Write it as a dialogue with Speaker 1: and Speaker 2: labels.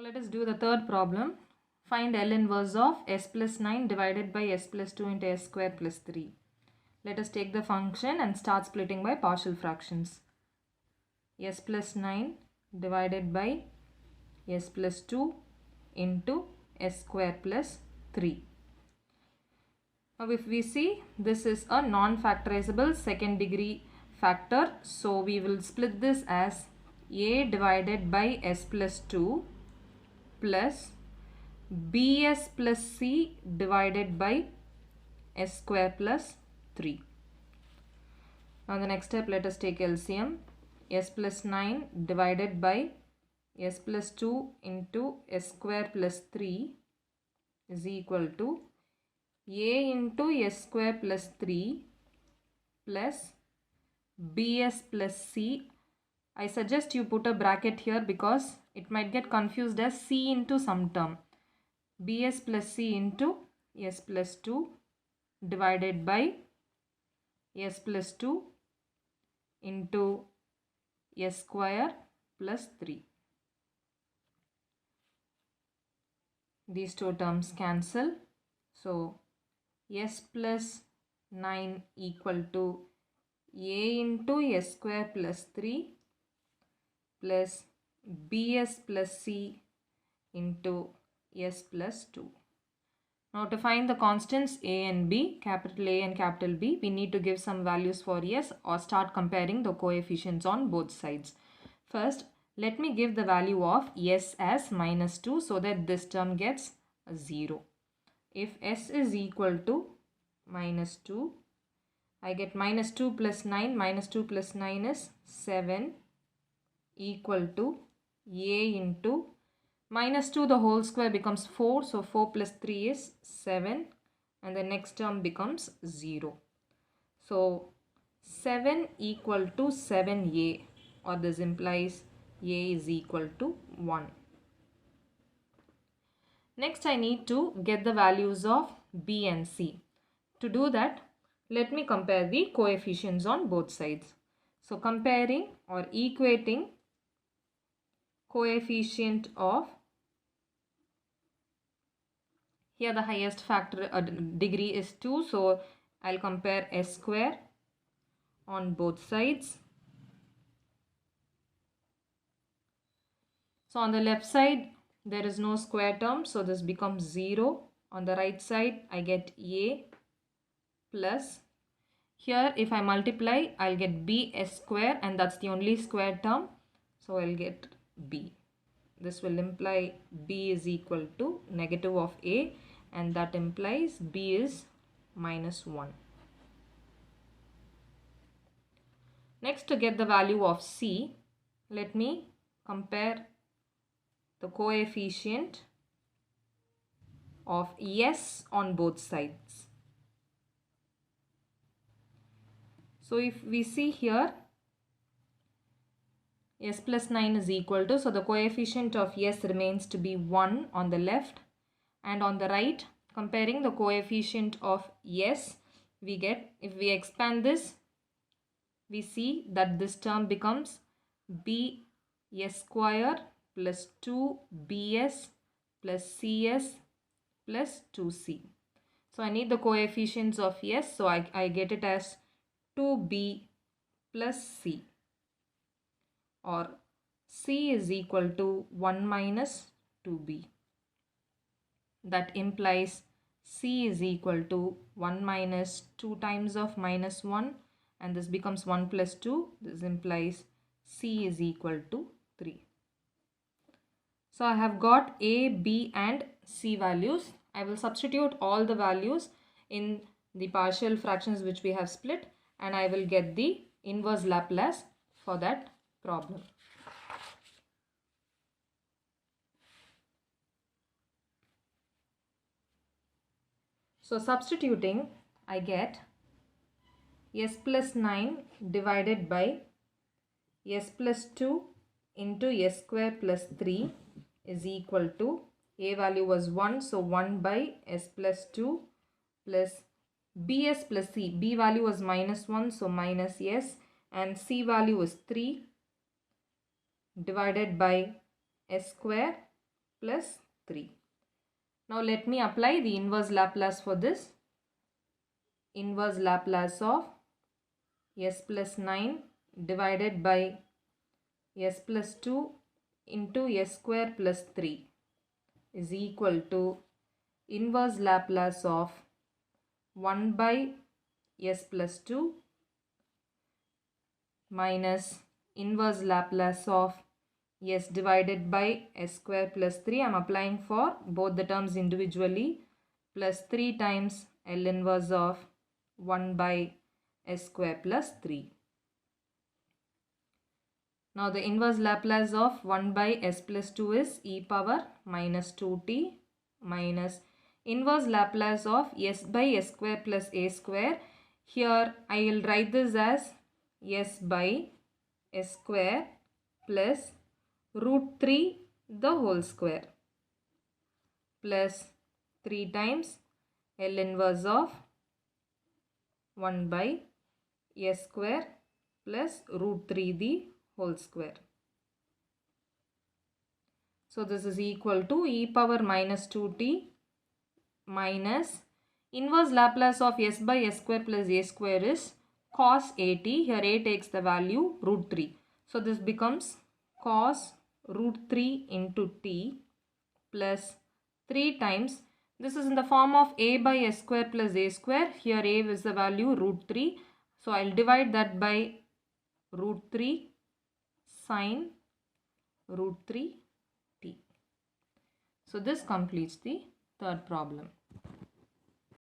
Speaker 1: let us do the third problem. Find L inverse of s plus 9 divided by s plus 2 into s square plus 3. Let us take the function and start splitting by partial fractions. S plus 9 divided by s plus 2 into s square plus 3. Now if we see, this is a non-factorizable second degree factor. So we will split this as a divided by s plus 2 plus bs plus c divided by s square plus 3. Now the next step, let us take LCM. S plus 9 divided by s plus 2 into s square plus 3 is equal to a into s square plus 3 plus bs plus c. I suggest you put a bracket here because it might get confused as c into some term. Bs plus c into s plus 2 divided by s plus 2 into s square plus 3. These two terms cancel. So s plus 9 equal to a into s square plus 3 plus bs plus c into s plus 2. Now to find the constants a and b, capital A and capital B, we need to give some values for s or start comparing the coefficients on both sides. First, let me give the value of s as minus 2 so that this term gets a 0. If s is equal to minus 2, I get minus 2 plus 9, minus 2 plus 9 is 7 equal to a into minus 2 the whole square becomes 4, so 4 plus 3 is 7 and the next term becomes 0. So 7 equal to 7a, or this implies a is equal to 1. Next I need to get the values of b and c. To do that, let me compare the coefficients on both sides. So comparing or equating coefficient of, here the highest factor degree is 2, so I'll compare s square on both sides. So on the left side there is no square term, so this becomes 0. On the right side I get a plus, here if I multiply I'll get b s square and that's the only square term, so I'll get b. This will imply b is equal to negative of a and that implies b is minus 1. Next, to get the value of c, let me compare the coefficient of s on both sides. So if we see here, s plus 9 is equal to, so the coefficient of s remains to be 1 on the left, and on the right, comparing the coefficient of s, we get, if we expand this, we see that this term becomes b s square plus 2bs plus cs plus 2c. So I need the coefficients of s, so I get it as 2b plus c, or c is equal to 1 minus 2b. That implies c is equal to 1 minus 2 times of minus 1, and this becomes 1 plus 2. This implies c is equal to 3. So I have got a, b and c values. I will substitute all the values in the partial fractions which we have split, and I will get the inverse Laplace for that problem. So substituting, I get s plus 9 divided by s plus 2 into s square plus 3 is equal to, a value was 1, so 1 by s plus 2 plus bs plus c. B value was minus 1, so minus s, and c value is 3 divided by s square plus 3. Now let me apply the inverse Laplace for this. Inverse Laplace of s plus 9 divided by s plus 2 into s square plus 3 is equal to inverse Laplace of 1 by s plus 2 minus inverse Laplace of s divided by s square plus 3. I am applying for both the terms individually, plus 3 times L inverse of 1 by s square plus 3. Now the inverse Laplace of 1 by s plus 2 is e power minus 2t minus inverse Laplace of s by s square plus a square. Here I will write this as s by s square plus root 3 the whole square plus 3 times L inverse of 1 by s square plus root 3 the whole square. So this is equal to e power minus 2t minus inverse Laplace of s by s square plus a square is cos at. Here a takes the value root 3. So this becomes cos root 3 into t plus 3 times, this is in the form of a by s square plus a square. Here a is the value root 3. So I will divide that by root 3 sine root 3 t. So this completes the third problem.